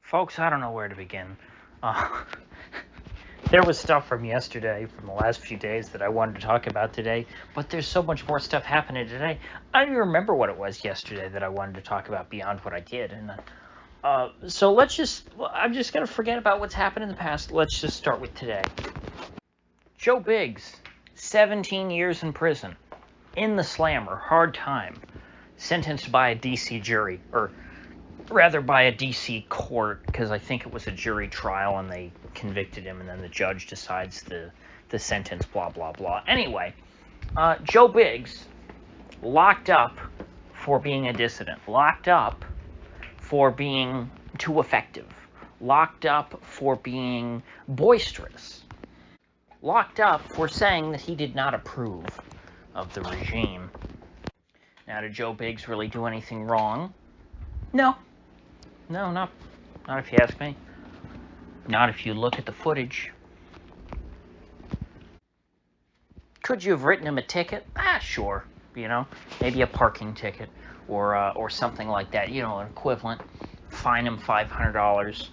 Folks, I don't know where to begin. Uh, there was stuff from yesterday, from the last few days, that I wanted to talk about today, but there's so much more stuff happening today. I don't even remember what it was yesterday that I wanted to talk about beyond what I did. And so I'm just going to forget about what's happened in the past. Let's just start with today. Joe Biggs, 17 years in prison, in the slammer, hard time, sentenced by a D.C. jury, or rather by a D.C. court, because I think it was a jury trial and they convicted him, and then the judge decides the sentence, blah, blah, blah. Anyway, Joe Biggs, locked up for being a dissident, locked up for being too effective, locked up for being boisterous, locked up for saying that he did not approve of the regime. Now, did Joe Biggs really do anything wrong? No. No, not if you ask me. Not if you look at the footage. Could you have written him a ticket? Sure. Maybe a parking ticket or something like that. An equivalent. Fine him $500.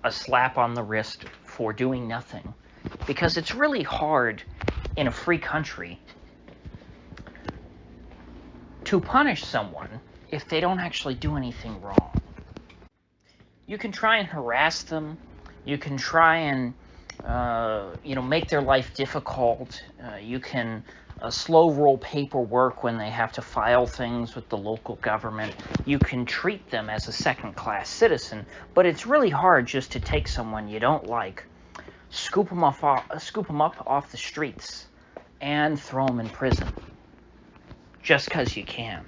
A slap on the wrist for doing nothing. Because it's really hard in a free country to punish someone if they don't actually do anything wrong. You can try and harass them. You can try and, make their life difficult. You can slow roll paperwork when they have to file things with the local government. You can treat them as a second-class citizen, but it's really hard just to take someone you don't like, scoop them up off the streets, and throw them in prison, just because you can.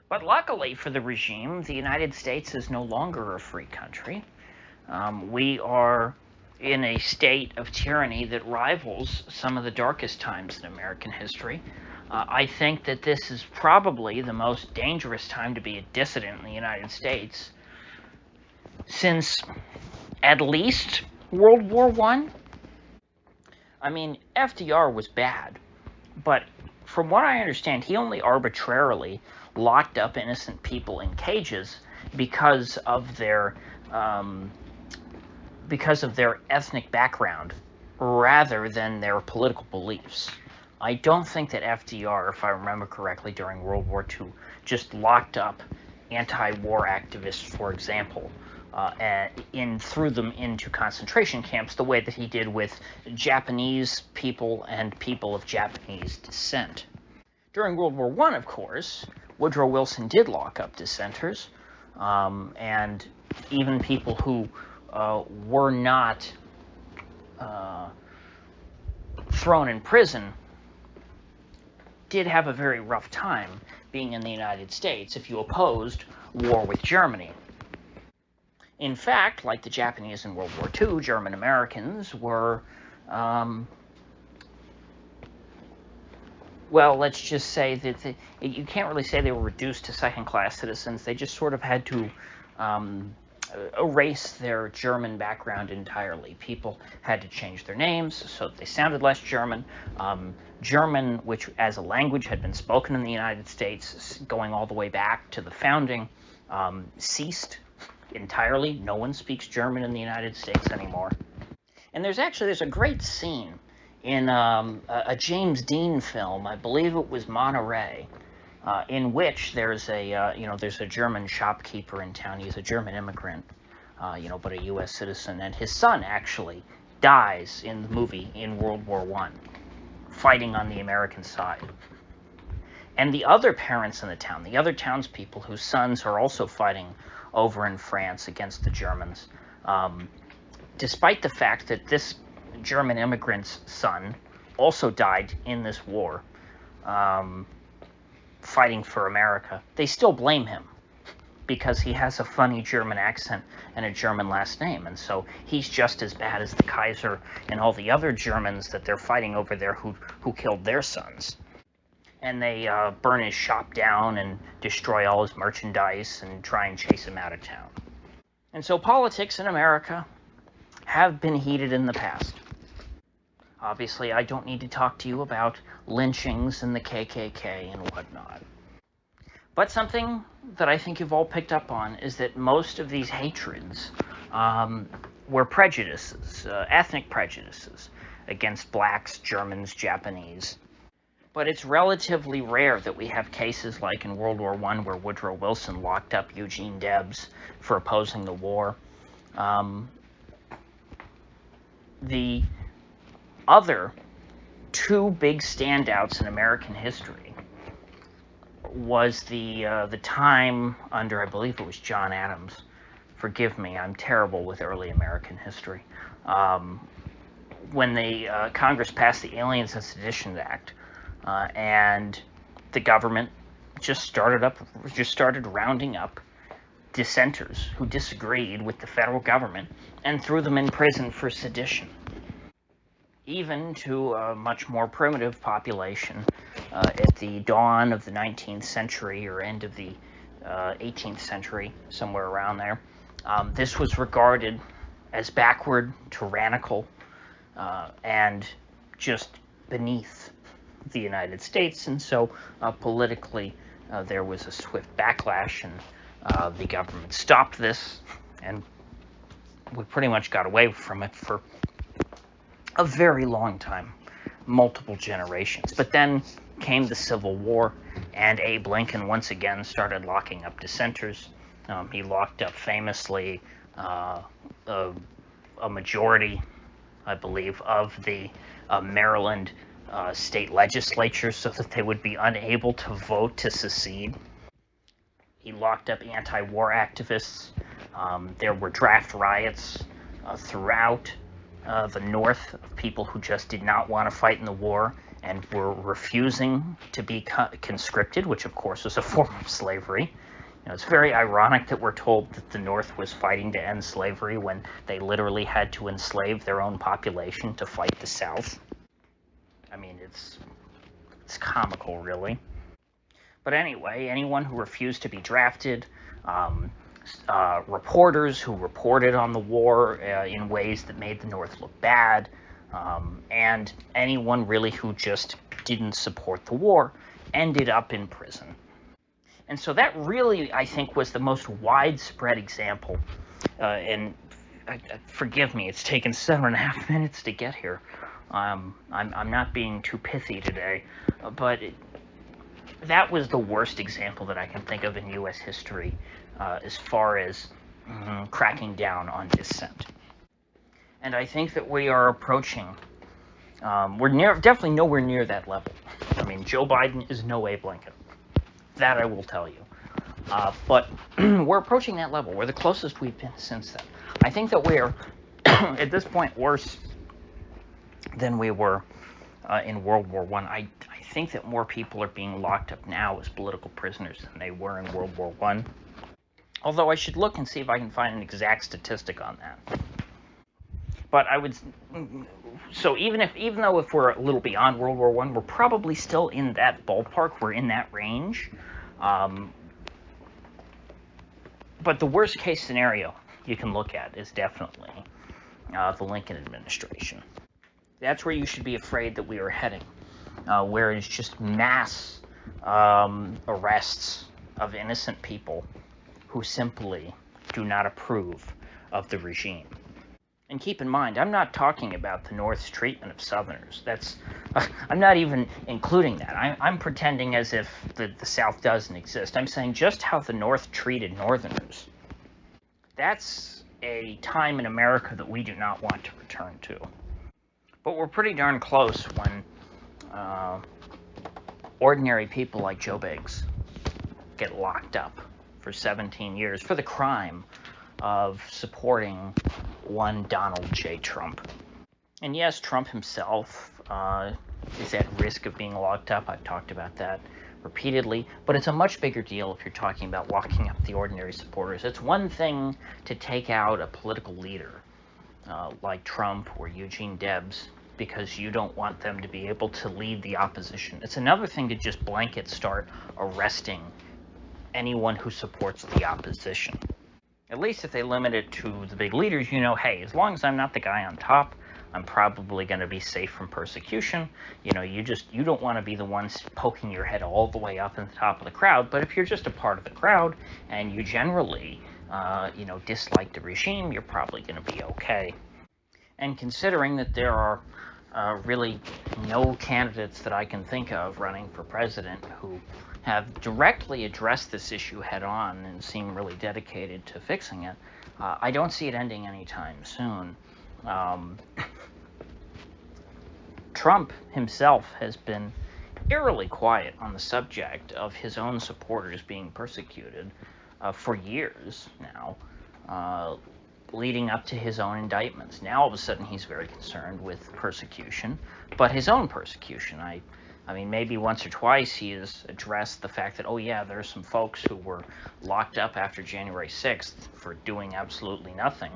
But luckily for the regime, the United States is no longer a free country. We are in a state of tyranny that rivals some of the darkest times in American history. I think that this is probably the most dangerous time to be a dissident in the United States since at least World War I. I mean, FDR was bad, but from what I understand, he only arbitrarily locked up innocent people in cages because of their ethnic background rather than their political beliefs. I don't think that FDR, if I remember correctly, during World War II, just locked up anti-war activists, for example, and threw them into concentration camps the way that he did with Japanese people and people of Japanese descent. During World War I, of course, Woodrow Wilson did lock up dissenters, and even people who were not thrown in prison did have a very rough time being in the United States if you opposed war with Germany. In fact, like the Japanese in World War II, German Americans were, well, let's just say that you can't really say they were reduced to second-class citizens. They just sort of had to erase their German background entirely. People had to change their names so that they sounded less German. German, which as a language had been spoken in the United States going all the way back to the founding, ceased entirely. No one speaks German in the United States anymore. And there's a great scene in a James Dean film, I believe it was Monterey, in which there's a German shopkeeper in town. He's a German immigrant, but a U.S. citizen, and his son actually dies in the movie in World War I, fighting on the American side. And the other parents in the town, the other townspeople whose sons are also fighting over in France against the Germans, despite the fact that this German immigrant's son also died in this war, fighting for America, they still blame him because he has a funny German accent and a German last name, and so he's just as bad as the Kaiser and all the other Germans that they're fighting over there who killed their sons. And they burn his shop down and destroy all his merchandise and try and chase him out of town. And so politics in America have been heated in the past. Obviously, I don't need to talk to you about lynchings and the KKK and whatnot. But something that I think you've all picked up on is that most of these hatreds were prejudices, ethnic prejudices against blacks, Germans, Japanese. But it's relatively rare that we have cases like in World War I where Woodrow Wilson locked up Eugene Debs for opposing the war. The other two big standouts in American history was the time under, I believe it was John Adams. Forgive me, I'm terrible with early American history. When the Congress passed the Aliens and Sedition Act, and the government just started rounding up dissenters who disagreed with the federal government and threw them in prison for sedition. Even to a much more primitive population at the dawn of the 19th century or end of the 18th century, somewhere around there. This was regarded as backward, tyrannical, and just beneath the United States, and so politically there was a swift backlash, and the government stopped this, and we pretty much got away from it for a very long time, multiple generations. But then came the Civil War, and Abe Lincoln once again started locking up dissenters. He locked up famously a majority, I believe, of the Maryland state legislature so that they would be unable to vote to secede. He locked up anti-war activists. There were draft riots throughout the North of people who just did not want to fight in the war and were refusing to be conscripted, which of course was a form of slavery. It's very ironic that we're told that the North was fighting to end slavery when they literally had to enslave their own population to fight the South. I mean, it's comical, really. But anyway, anyone who refused to be drafted, reporters who reported on the war in ways that made the North look bad, and anyone really who just didn't support the war ended up in prison. And so that really, I think, was the most widespread example. And forgive me, it's taken 7.5 minutes to get here. I'm not being too pithy today, but that was the worst example that I can think of in U.S. history as far as cracking down on dissent. And I think that we are approaching, we're definitely nowhere near that level. I mean, Joe Biden is no Abe Lincoln. That I will tell you. But we're approaching that level. We're the closest we've been since then. I think that we're, at this point, worse than we were in World War I. I think that more people are being locked up now as political prisoners than they were in World War I. Although I should look and see if I can find an exact statistic on that. But I would, so even though if we're a little beyond World War I, we're probably still in that ballpark. We're in that range. But the worst case scenario you can look at is definitely the Lincoln administration. That's where you should be afraid that we are heading, where it's just mass arrests of innocent people who simply do not approve of the regime. And keep in mind, I'm not talking about the North's treatment of Southerners. I'm not even including that. I'm pretending as if the South doesn't exist. I'm saying just how the North treated Northerners. That's a time in America that we do not want to return to. But we're pretty darn close when ordinary people like Joe Biggs get locked up for 17 years for the crime of supporting one Donald J. Trump. And yes, Trump himself is at risk of being locked up. I've talked about that repeatedly, but it's a much bigger deal if you're talking about locking up the ordinary supporters. It's one thing to take out a political leader like Trump or Eugene Debs because you don't want them to be able to lead the opposition. It's another thing to just blanket start arresting anyone who supports the opposition. At least if they limit it to the big leaders, hey, as long as I'm not the guy on top, I'm probably going to be safe from persecution. You know, you don't want to be the ones poking your head all the way up in the top of the crowd. But if you're just a part of the crowd and you generally, dislike the regime, you're probably going to be okay. And considering that there are really no candidates that I can think of running for president who have directly addressed this issue head on and seem really dedicated to fixing it, I don't see it ending anytime soon. Trump himself has been eerily quiet on the subject of his own supporters being persecuted for years now, leading up to his own indictments. Now all of a sudden he's very concerned with persecution, but his own persecution. I mean, maybe once or twice he has addressed the fact that, oh yeah, there's some folks who were locked up after January 6th for doing absolutely nothing.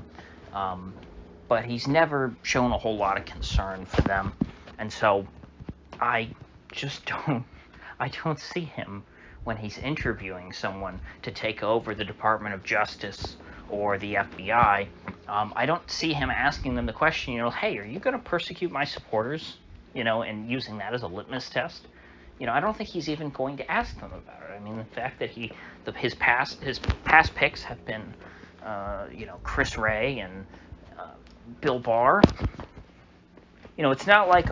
But he's never shown a whole lot of concern for them. And so I don't see him when he's interviewing someone to take over the Department of Justice or the FBI. I don't see him asking them the question, hey, are you going to persecute my supporters? And using that as a litmus test. I don't think he's even going to ask them about it. I mean, the fact that his past picks have been, Chris Wray and Bill Barr. It's not like,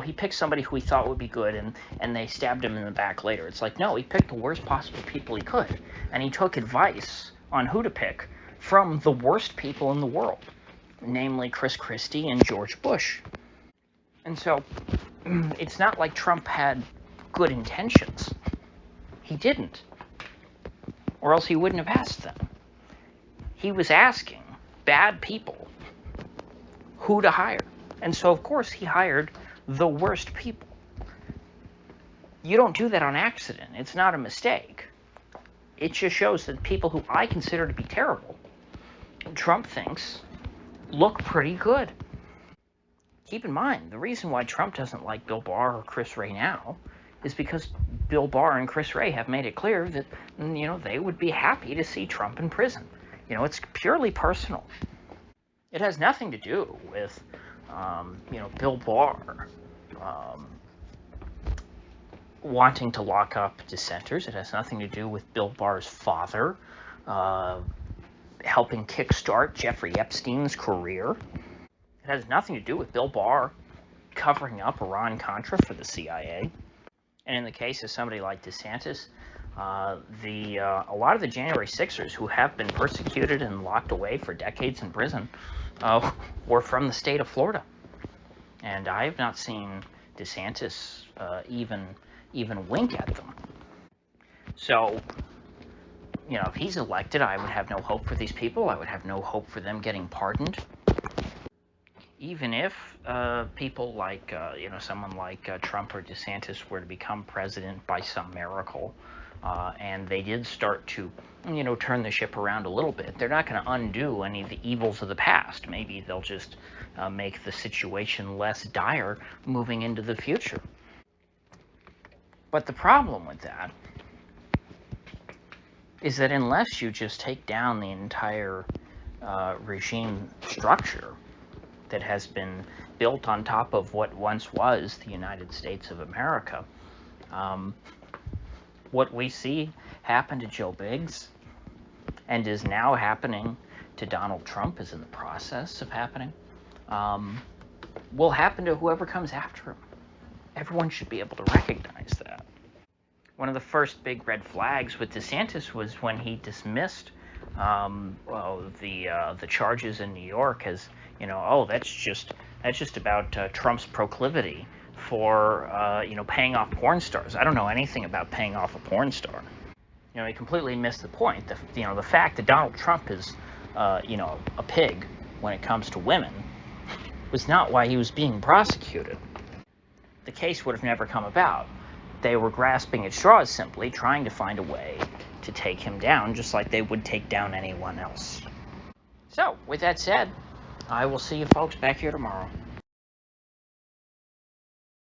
he picked somebody who he thought would be good and they stabbed him in the back later. It's like, no, he picked the worst possible people he could. And he took advice on who to pick from the worst people in the world, namely Chris Christie and George Bush. And so it's not like Trump had good intentions. He didn't. Or else he wouldn't have asked them. He was asking bad people who to hire. And so, of course, he hired the worst people. You don't do that on accident. It's not a mistake. It just shows that people who I consider to be terrible, Trump thinks, look pretty good. Keep in mind, the reason why Trump doesn't like Bill Barr or Chris Wray now is because Bill Barr and Chris Wray have made it clear that, they would be happy to see Trump in prison. It's purely personal. It has nothing to do with, Bill Barr wanting to lock up dissenters. It has nothing to do with Bill Barr's father helping kickstart Jeffrey Epstein's career. It has nothing to do with Bill Barr covering up Iran-Contra for the CIA. And in the case of somebody like DeSantis, a lot of the January 6ers who have been persecuted and locked away for decades in prison were from the state of Florida. And I have not seen DeSantis even wink at them. So, if he's elected, I would have no hope for these people. I would have no hope for them getting pardoned. Even if people like, someone like Trump or DeSantis were to become president by some miracle, and they did start to, turn the ship around a little bit, they're not going to undo any of the evils of the past. Maybe they'll just make the situation less dire moving into the future. But the problem with that is that unless you just take down the entire regime structure that has been built on top of what once was the United States of America, what we see happen to Joe Biggs and is now happening to Donald Trump, is in the process of happening, will happen to whoever comes after him. Everyone should be able to recognize that. One of the first big red flags with DeSantis was when he dismissed the charges in New York as, that's just about Trump's proclivity for paying off porn stars. I don't know anything about paying off a porn star. He completely missed the point. The fact that Donald Trump is a pig when it comes to women was not why he was being prosecuted. The case would have never come about. They were grasping at straws, simply trying to find a way to take him down, just like they would take down anyone else. So, with that said, I will see you folks back here tomorrow.